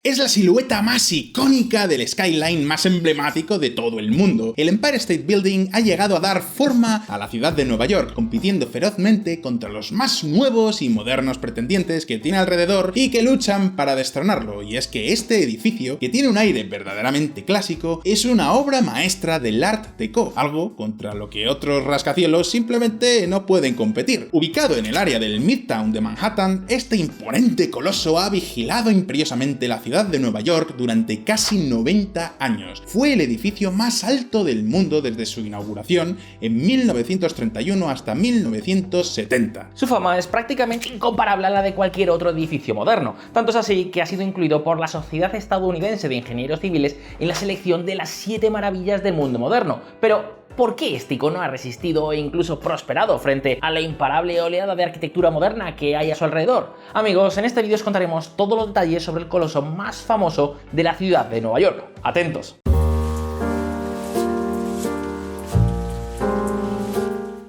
Es la silueta más icónica del skyline más emblemático de todo el mundo. El Empire State Building ha llegado a dar forma a la ciudad de Nueva York, compitiendo ferozmente contra los más nuevos y modernos pretendientes que tiene alrededor y que luchan para destronarlo. Y es que este edificio, que tiene un aire verdaderamente clásico, es una obra maestra del Art Deco, algo contra lo que otros rascacielos simplemente no pueden competir. Ubicado en el área del Midtown de Manhattan, este imponente coloso ha vigilado imperiosamente la ciudad de Nueva York durante casi 90 años. Fue el edificio más alto del mundo desde su inauguración en 1931 hasta 1970. Su fama es prácticamente incomparable a la de cualquier otro edificio moderno, tanto es así que ha sido incluido por la Sociedad Estadounidense de Ingenieros Civiles en la selección de las 7 maravillas del mundo moderno. Pero ¿por qué este icono ha resistido e incluso prosperado frente a la imparable oleada de arquitectura moderna que hay a su alrededor? Amigos, en este vídeo os contaremos todos los detalles sobre el coloso más famoso de la ciudad de Nueva York. ¡Atentos!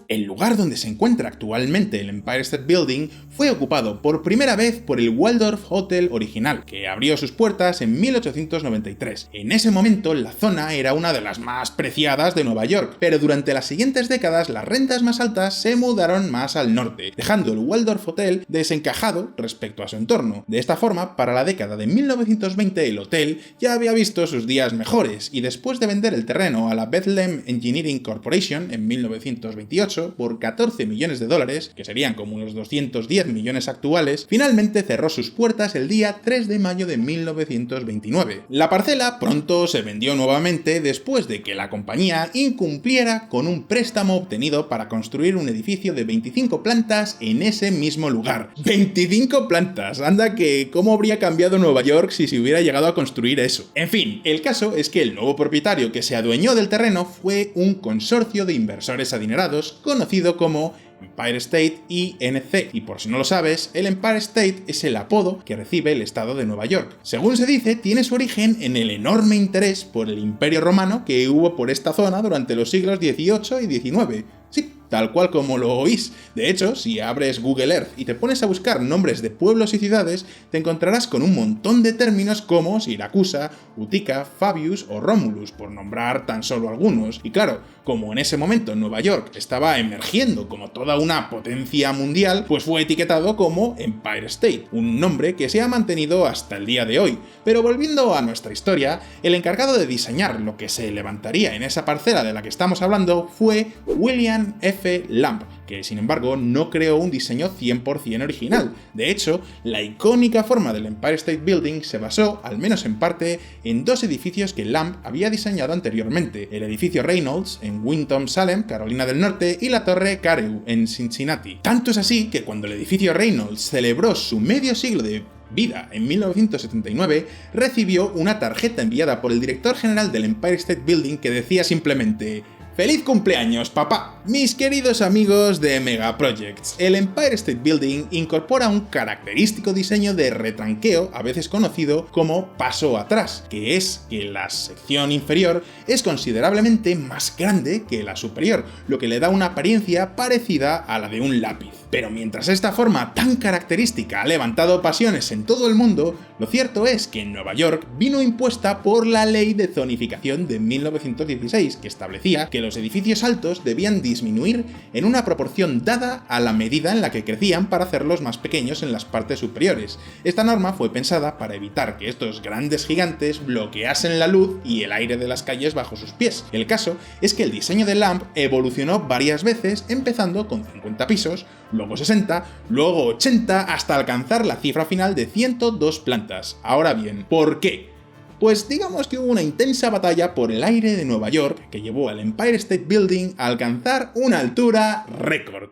El lugar donde se encuentra actualmente el Empire State Building fue ocupado por primera vez por el Waldorf Hotel original, que abrió sus puertas en 1893. En ese momento la zona era una de las más preciadas de Nueva York, pero durante las siguientes décadas las rentas más altas se mudaron más al norte, dejando el Waldorf Hotel desencajado respecto a su entorno. De esta forma, para la década de 1920 el hotel ya había visto sus días mejores, y después de vender el terreno a la Bethlehem Engineering Corporation en 1928, por 14 millones de dólares, que serían como unos 210 millones actuales, finalmente cerró sus puertas el día 3 de mayo de 1929. La parcela pronto se vendió nuevamente después de que la compañía incumpliera con un préstamo obtenido para construir un edificio de 25 plantas en ese mismo lugar. ¡25 plantas! Anda que ¿cómo habría cambiado Nueva York si se hubiera llegado a construir eso? En fin, el caso es que el nuevo propietario que se adueñó del terreno fue un consorcio de inversores adinerados conocido como Empire State Inc. Y por si no lo sabes, el Empire State es el apodo que recibe el estado de Nueva York. Según se dice, tiene su origen en el enorme interés por el Imperio Romano que hubo por esta zona durante los siglos XVIII y XIX. Sí, tal cual como lo oís. De hecho, si abres Google Earth y te pones a buscar nombres de pueblos y ciudades, te encontrarás con un montón de términos como Siracusa, Utica, Fabius o Romulus, por nombrar tan solo algunos. Y claro, como en ese momento Nueva York estaba emergiendo como toda una potencia mundial, pues fue etiquetado como Empire State, un nombre que se ha mantenido hasta el día de hoy. Pero volviendo a nuestra historia, el encargado de diseñar lo que se levantaría en esa parcela de la que estamos hablando fue William F. Lamb, que sin embargo no creó un diseño 100% original. De hecho, la icónica forma del Empire State Building se basó, al menos en parte, en dos edificios que Lamb había diseñado anteriormente: el edificio Reynolds en Winston-Salem, Carolina del Norte, y la torre Carew en Cincinnati. Tanto es así que cuando el edificio Reynolds celebró su medio siglo de vida en 1979, recibió una tarjeta enviada por el director general del Empire State Building que decía simplemente: ¡Feliz cumpleaños, papá! Mis queridos amigos de Mega Projects, el Empire State Building incorpora un característico diseño de retranqueo, a veces conocido como paso atrás, que es que la sección inferior es considerablemente más grande que la superior, lo que le da una apariencia parecida a la de un lápiz. Pero mientras esta forma tan característica ha levantado pasiones en todo el mundo, lo cierto es que en Nueva York vino impuesta por la Ley de Zonificación de 1916, que establecía que los edificios altos debían disminuir en una proporción dada a la medida en la que crecían para hacerlos más pequeños en las partes superiores. Esta norma fue pensada para evitar que estos grandes gigantes bloqueasen la luz y el aire de las calles bajo sus pies. El caso es que el diseño de Lamb evolucionó varias veces, empezando con 50 pisos, luego 60, luego 80, hasta alcanzar la cifra final de 102 plantas. Ahora bien, ¿por qué? Pues digamos que hubo una intensa batalla por el aire de Nueva York que llevó al Empire State Building a alcanzar una altura récord.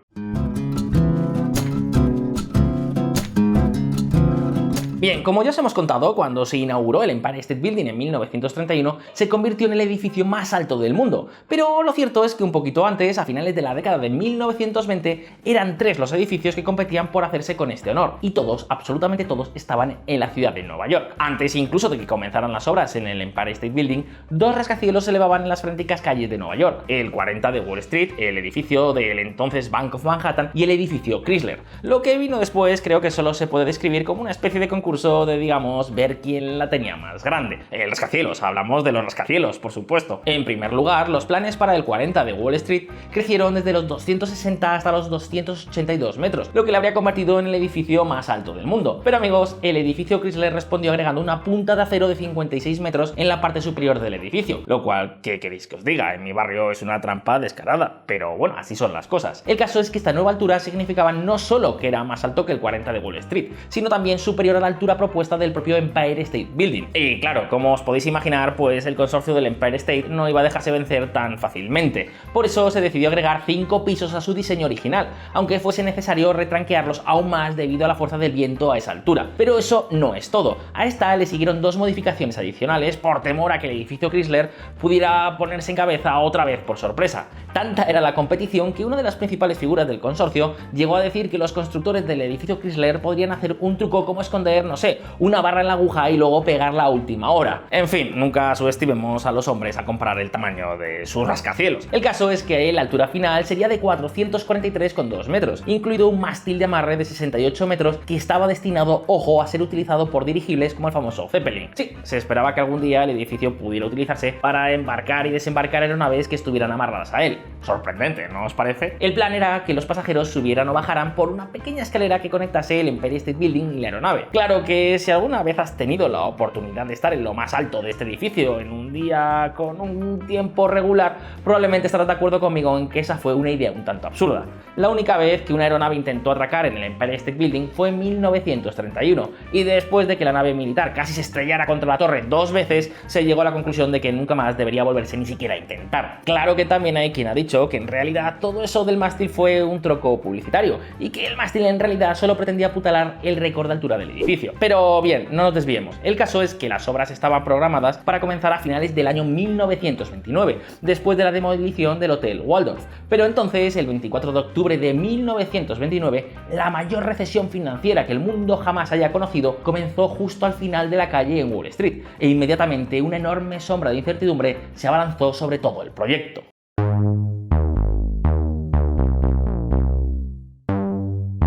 Bien, como ya os hemos contado, cuando se inauguró el Empire State Building en 1931, se convirtió en el edificio más alto del mundo. Pero lo cierto es que un poquito antes, a finales de la década de 1920, eran 3 los edificios que competían por hacerse con este honor, y todos, absolutamente todos, estaban en la ciudad de Nueva York. Antes incluso de que comenzaran las obras en el Empire State Building, 2 rascacielos se elevaban en las frénticas calles de Nueva York: el 40 de Wall Street, el edificio del entonces Bank of Manhattan, y el edificio Chrysler. Lo que vino después creo que solo se puede describir como una especie de concurso concurso de, digamos, ver quién la tenía más grande. El rascacielos, hablamos de los rascacielos, por supuesto. En primer lugar, los planes para el 40 de Wall Street crecieron desde los 260 hasta los 282 metros, lo que le habría convertido en el edificio más alto del mundo. Pero amigos, el edificio Chrysler respondió agregando una punta de acero de 56 metros en la parte superior del edificio, lo cual, ¿qué queréis que os diga? En mi barrio es una trampa descarada, pero bueno, así son las cosas. El caso es que esta nueva altura significaba no solo que era más alto que el 40 de Wall Street, sino también superior a la altura propuesta del propio Empire State Building. Y claro, como os podéis imaginar, pues el consorcio del Empire State no iba a dejarse vencer tan fácilmente. Por eso se decidió agregar 5 pisos a su diseño original, aunque fuese necesario retranquearlos aún más debido a la fuerza del viento a esa altura. Pero eso no es todo. A esta le siguieron 2 modificaciones adicionales por temor a que el edificio Chrysler pudiera ponerse en cabeza otra vez por sorpresa. Tanta era la competición que una de las principales figuras del consorcio llegó a decir que los constructores del edificio Chrysler podrían hacer un truco como esconder, no sé, una barra en la aguja y luego pegarla a última hora. En fin, nunca subestimemos a los hombres a comparar el tamaño de sus rascacielos. El caso es que la altura final sería de 443,2 metros, incluido un mástil de amarre de 68 metros que estaba destinado, ojo, a ser utilizado por dirigibles como el famoso Zeppelin. Sí, se esperaba que algún día el edificio pudiera utilizarse para embarcar y desembarcar aeronaves que estuvieran amarradas a él. Sorprendente, ¿no os parece? El plan era que los pasajeros subieran o bajaran por una pequeña escalera que conectase el Empire State Building y la aeronave. Claro que si alguna vez has tenido la oportunidad de estar en lo más alto de este edificio en un día con un tiempo regular, probablemente estarás de acuerdo conmigo en que esa fue una idea un tanto absurda. La única vez que una aeronave intentó atracar en el Empire State Building fue en 1931, y después de que la nave militar casi se estrellara contra la torre 2 veces, se llegó a la conclusión de que nunca más debería volverse ni siquiera a intentar. Claro que también hay quien ha dicho que en realidad todo eso del mástil fue un troco publicitario, y que el mástil en realidad solo pretendía apuntalar el récord de altura del edificio. Pero bien, no nos desviemos. El caso es que las obras estaban programadas para comenzar a finales del año 1929, después de la demolición del Hotel Waldorf. Pero entonces, el 24 de octubre de 1929, la mayor recesión financiera que el mundo jamás haya conocido comenzó justo al final de la calle en Wall Street, e inmediatamente una enorme sombra de incertidumbre se abalanzó sobre todo el proyecto.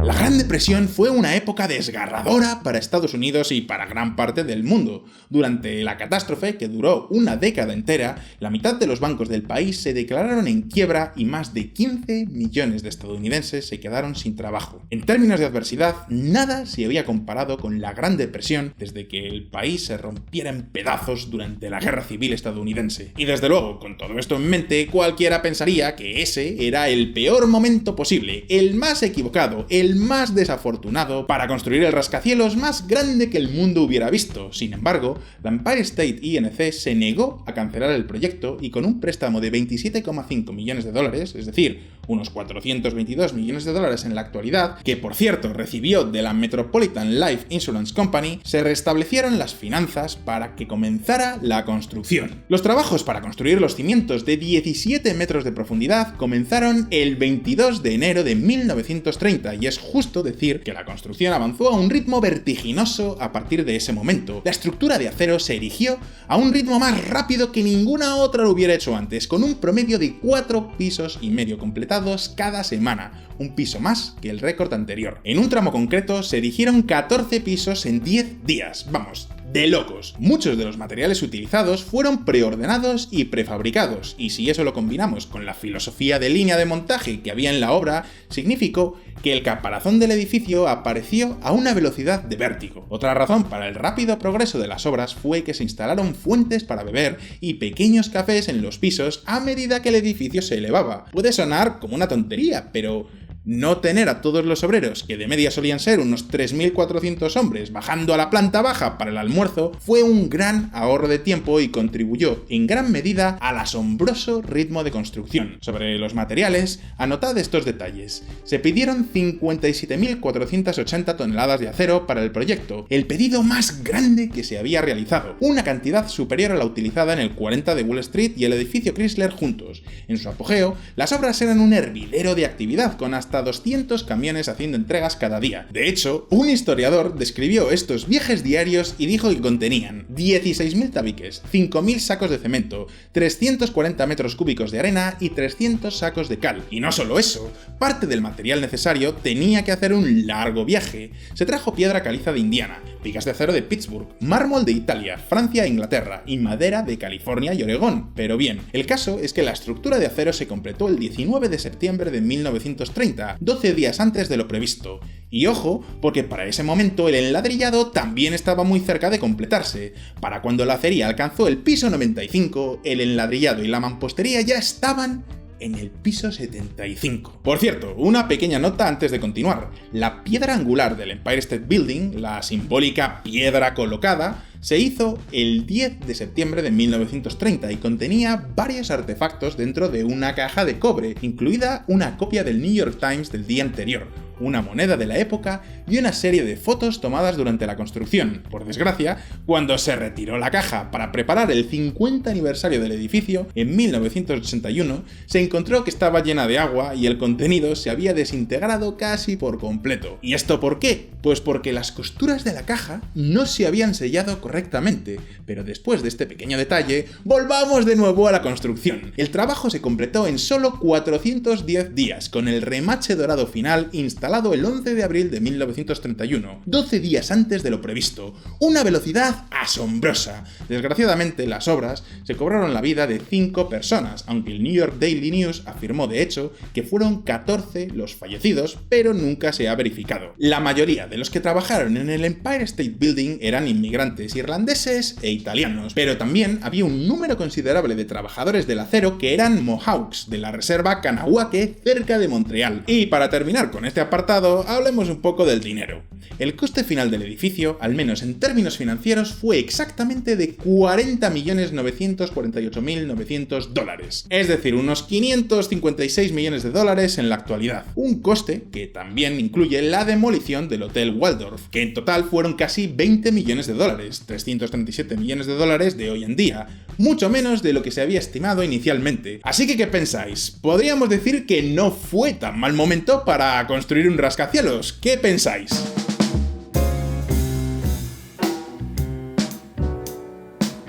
La Gran Depresión fue una época desgarradora para Estados Unidos y para gran parte del mundo. Durante la catástrofe, que duró una década entera, la mitad de los bancos del país se declararon en quiebra y más de 15 millones de estadounidenses se quedaron sin trabajo. En términos de adversidad, nada se había comparado con la Gran Depresión desde que el país se rompiera en pedazos durante la Guerra Civil estadounidense. Y desde luego, con todo esto en mente, cualquiera pensaría que ese era el peor momento posible, el más equivocado, el más desafortunado para construir el rascacielos más grande que el mundo hubiera visto. Sin embargo, la Empire State Inc. se negó a cancelar el proyecto y con un préstamo de 27,5 millones de dólares, es decir, unos 422 millones de dólares en la actualidad, que por cierto recibió de la Metropolitan Life Insurance Company, se restablecieron las finanzas para que comenzara la construcción. Los trabajos para construir los cimientos de 17 metros de profundidad comenzaron el 22 de enero de 1930 y es justo decir que la construcción avanzó a un ritmo vertiginoso a partir de ese momento. La estructura de acero se erigió a un ritmo más rápido que ninguna otra lo hubiera hecho antes, con un promedio de 4 pisos y medio completados cada semana, un piso más que el récord anterior. En un tramo concreto se erigieron 14 pisos en 10 días, vamos, de locos. Muchos de los materiales utilizados fueron preordenados y prefabricados, y si eso lo combinamos con la filosofía de línea de montaje que había en la obra, significó que el caparazón del edificio apareció a una velocidad de vértigo. Otra razón para el rápido progreso de las obras fue que se instalaron fuentes para beber y pequeños cafés en los pisos a medida que el edificio se elevaba. Puede sonar como una tontería, pero no tener a todos los obreros, que de media solían ser unos 3.400 hombres, bajando a la planta baja para el almuerzo, fue un gran ahorro de tiempo y contribuyó en gran medida al asombroso ritmo de construcción. Sobre los materiales, anotad estos detalles. Se pidieron 57.480 toneladas de acero para el proyecto, el pedido más grande que se había realizado, una cantidad superior a la utilizada en el 40 de Wall Street y el edificio Chrysler juntos. En su apogeo, las obras eran un hervidero de actividad, con hasta 200 camiones haciendo entregas cada día. De hecho, un historiador describió estos viajes diarios y dijo que contenían 16.000 tabiques, 5.000 sacos de cemento, 340 metros cúbicos de arena y 300 sacos de cal. Y no solo eso, parte del material necesario tenía que hacer un largo viaje. Se trajo piedra caliza de Indiana, vigas de acero de Pittsburgh, mármol de Italia, Francia e Inglaterra, y madera de California y Oregón. Pero bien, el caso es que la estructura de acero se completó el 19 de septiembre de 1930, 12 días antes de lo previsto. Y ojo, porque para ese momento el enladrillado también estaba muy cerca de completarse. Para cuando la acería alcanzó el piso 95, el enladrillado y la mampostería ya estaban en el piso 75. Por cierto, una pequeña nota antes de continuar. La piedra angular del Empire State Building, la simbólica piedra colocada, se hizo el 10 de septiembre de 1930 y contenía varios artefactos dentro de una caja de cobre, incluida una copia del New York Times del día anterior, una moneda de la época y una serie de fotos tomadas durante la construcción. Por desgracia, cuando se retiró la caja para preparar el 50 aniversario del edificio, en 1981, se encontró que estaba llena de agua y el contenido se había desintegrado casi por completo. ¿Y esto por qué? Pues porque las costuras de la caja no se habían sellado correctamente. Pero después de este pequeño detalle, volvamos de nuevo a la construcción. El trabajo se completó en solo 410 días, con el remache dorado final instalado el 11 de abril de 1931, 12 días antes de lo previsto. Una velocidad asombrosa. Desgraciadamente, las obras se cobraron la vida de 5 personas, aunque el New York Daily News afirmó de hecho que fueron 14 los fallecidos, pero nunca se ha verificado. La mayoría de los que trabajaron en el Empire State Building eran inmigrantes irlandeses e italianos, pero también había un número considerable de trabajadores del acero que eran Mohawks, de la reserva Kahnawake, cerca de Montreal. Y para terminar con este apartado, hablemos un poco del dinero. El coste final del edificio, al menos en términos financieros, fue exactamente de 40.948.900 dólares, es decir, unos 556 millones de dólares en la actualidad. Un coste que también incluye la demolición del Hotel Waldorf, que en total fueron casi 20 millones de dólares, 337 millones de dólares de hoy en día, mucho menos de lo que se había estimado inicialmente. Así que, ¿qué pensáis? Podríamos decir que no fue tan mal momento para construir un rascacielos. ¿Qué pensáis?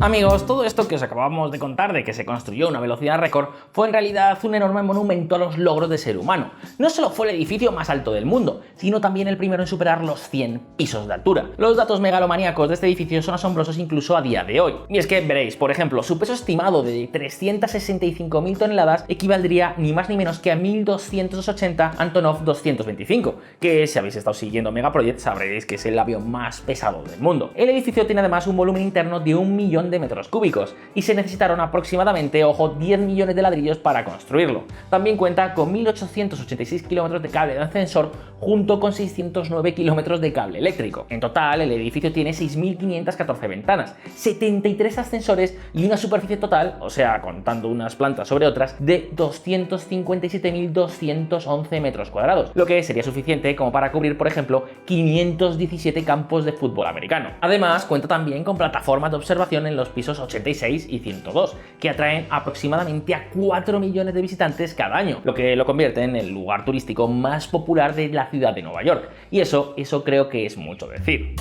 Amigos, todo esto que os acabamos de contar de que se construyó a una velocidad récord fue en realidad un enorme monumento a los logros del ser humano. No solo fue el edificio más alto del mundo, sino también el primero en superar los 100 pisos de altura. Los datos megalomaníacos de este edificio son asombrosos incluso a día de hoy. Y es que veréis, por ejemplo, su peso estimado de 365.000 toneladas equivaldría ni más ni menos que a 1.280 Antonov 225, que si habéis estado siguiendo Megaproject sabréis que es el avión más pesado del mundo. El edificio tiene además un volumen interno de 1 millón de metros cúbicos y se necesitaron aproximadamente, ojo, 10 millones de ladrillos para construirlo. También cuenta con 1.886 kilómetros de cable de ascensor junto con 609 kilómetros de cable eléctrico. En total, el edificio tiene 6.514 ventanas, 73 ascensores y una superficie total, o sea, contando unas plantas sobre otras, de 257.211 metros cuadrados, lo que sería suficiente como para cubrir, por ejemplo, 517 campos de fútbol americano. Además, cuenta también con plataformas de observación en los pisos 86 y 102, que atraen aproximadamente a 4 millones de visitantes cada año, lo que lo convierte en el lugar turístico más popular de la ciudad de Nueva York. Y eso creo que es mucho decir.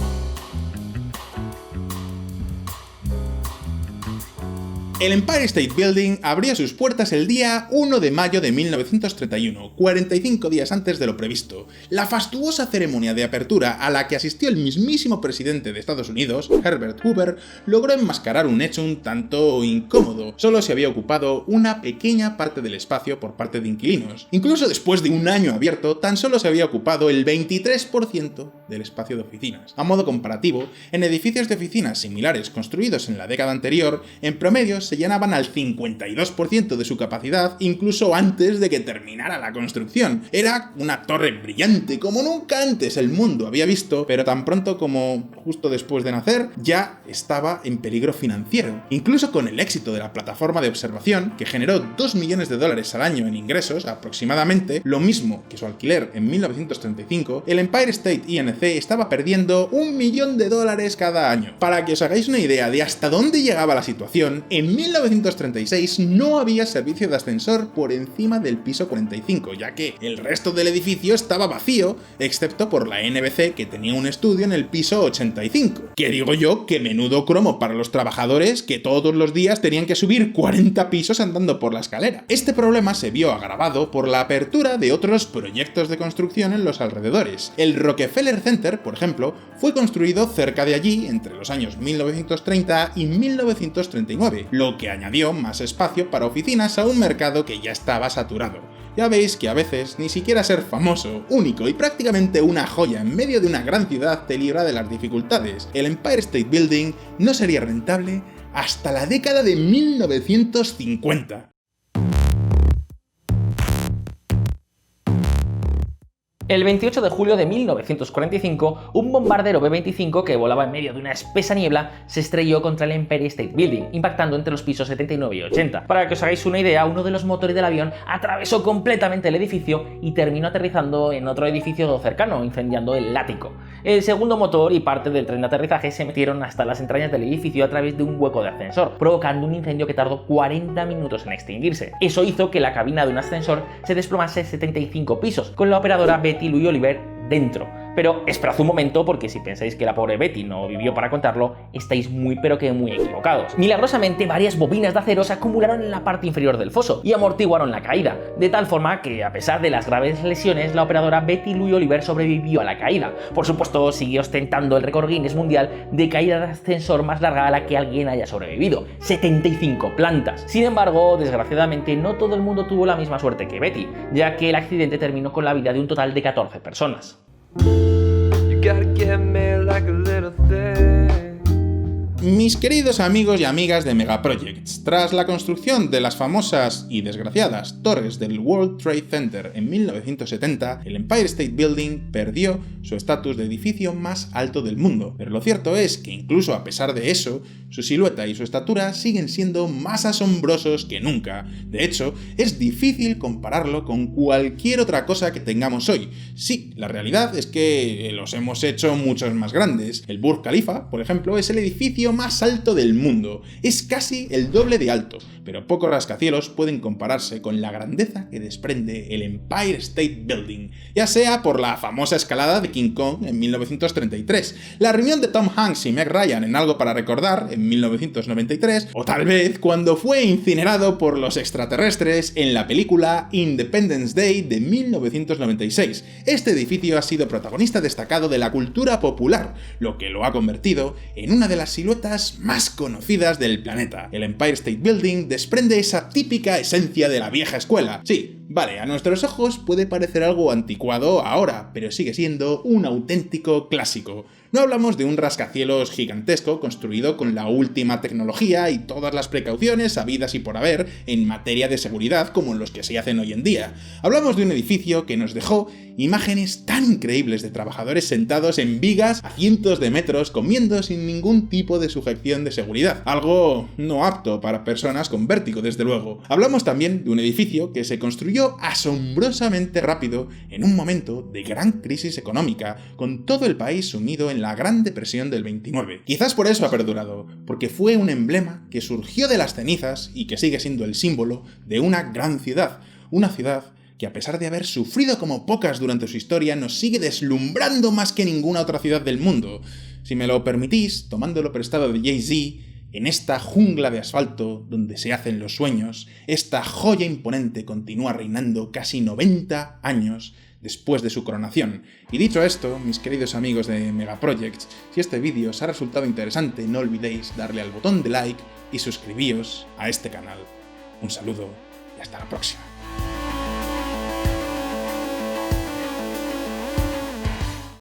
El Empire State Building abrió sus puertas el día 1 de mayo de 1931, 45 días antes de lo previsto. La fastuosa ceremonia de apertura a la que asistió el mismísimo presidente de Estados Unidos, Herbert Hoover, logró enmascarar un hecho un tanto incómodo. Solo se había ocupado una pequeña parte del espacio por parte de inquilinos. Incluso después de un año abierto, tan solo se había ocupado el 23% del espacio de oficinas. A modo comparativo, en edificios de oficinas similares construidos en la década anterior, en promedio se llenaban al 52% de su capacidad incluso antes de que terminara la construcción. Era una torre brillante como nunca antes el mundo había visto, pero tan pronto como justo después de nacer ya estaba en peligro financiero. Incluso con el éxito de la plataforma de observación, que generó 2 millones de dólares al año en ingresos aproximadamente, lo mismo que su alquiler en 1935, el Empire State INC estaba perdiendo $1 millón cada año. Para que os hagáis una idea de hasta dónde llegaba la situación, en 1936 no había servicio de ascensor por encima del piso 45, ya que el resto del edificio estaba vacío, excepto por la NBC, que tenía un estudio en el piso 85. Que digo yo, que menudo cromo para los trabajadores que todos los días tenían que subir 40 pisos andando por la escalera. Este problema se vio agravado por la apertura de otros proyectos de construcción en los alrededores. El Rockefeller Center, por ejemplo, fue construido cerca de allí entre los años 1930 y 1939, lo que añadió más espacio para oficinas a un mercado que ya estaba saturado. Ya veis que a veces ni siquiera ser famoso, único y prácticamente una joya en medio de una gran ciudad te libra de las dificultades. El Empire State Building no sería rentable hasta la década de 1950. El 28 de julio de 1945, un bombardero B-25 que volaba en medio de una espesa niebla se estrelló contra el Empire State Building, impactando entre los pisos 79 y 80. Para que os hagáis una idea, uno de los motores del avión atravesó completamente el edificio y terminó aterrizando en otro edificio cercano, incendiando el ático. El segundo motor y parte del tren de aterrizaje se metieron hasta las entrañas del edificio a través de un hueco de ascensor, provocando un incendio que tardó 40 minutos en extinguirse. Eso hizo que la cabina de un ascensor se desplomase 75 pisos, con la operadora Betty Louie Oliver dentro. Pero esperad un momento, porque si pensáis que la pobre Betty no vivió para contarlo, estáis muy pero que muy equivocados. Milagrosamente, varias bobinas de acero se acumularon en la parte inferior del foso y amortiguaron la caída, de tal forma que, a pesar de las graves lesiones, la operadora Betty Louie Oliver sobrevivió a la caída. Por supuesto, siguió ostentando el récord Guinness mundial de caída de ascensor más larga a la que alguien haya sobrevivido, 75 plantas. Sin embargo, desgraciadamente, no todo el mundo tuvo la misma suerte que Betty, ya que el accidente terminó con la vida de un total de 14 personas. Mis queridos amigos y amigas de Megaprojects, tras la construcción de las famosas y desgraciadas torres del World Trade Center en 1970, el Empire State Building perdió su estatus de edificio más alto del mundo. Pero lo cierto es que incluso a pesar de eso, su silueta y su estatura siguen siendo más asombrosos que nunca. De hecho, es difícil compararlo con cualquier otra cosa que tengamos hoy. Sí, la realidad es que los hemos hecho muchos más grandes. El Burj Khalifa, por ejemplo, es el edificio más alto del mundo. Es casi el doble de alto, pero pocos rascacielos pueden compararse con la grandeza que desprende el Empire State Building, ya sea por la famosa escalada de King Kong en 1933, la reunión de Tom Hanks y Meg Ryan en Algo para recordar en 1993, o tal vez cuando fue incinerado por los extraterrestres en la película Independence Day de 1996. Este edificio ha sido protagonista destacado de la cultura popular, lo que lo ha convertido en una de las siluetas más conocidas del planeta. El Empire State Building desprende esa típica esencia de la vieja escuela. Sí, vale, a nuestros ojos puede parecer algo anticuado ahora, pero sigue siendo un auténtico clásico. No hablamos de un rascacielos gigantesco construido con la última tecnología y todas las precauciones habidas y por haber en materia de seguridad como los que se hacen hoy en día. Hablamos de un edificio que nos dejó imágenes tan increíbles de trabajadores sentados en vigas a cientos de metros comiendo sin ningún tipo de sujeción de seguridad. Algo no apto para personas con vértigo, desde luego. Hablamos también de un edificio que se construyó asombrosamente rápido en un momento de gran crisis económica, con todo el país sumido en la Gran Depresión del 29. Quizás por eso ha perdurado, porque fue un emblema que surgió de las cenizas y que sigue siendo el símbolo de una gran ciudad, una ciudad que a pesar de haber sufrido como pocas durante su historia, nos sigue deslumbrando más que ninguna otra ciudad del mundo. Si me lo permitís, tomándolo prestado de Jay-Z, en esta jungla de asfalto donde se hacen los sueños, esta joya imponente continúa reinando casi 90 años después de su coronación. Y dicho esto, mis queridos amigos de Megaprojects, si este vídeo os ha resultado interesante, no olvidéis darle al botón de like y suscribíos a este canal. Un saludo y hasta la próxima.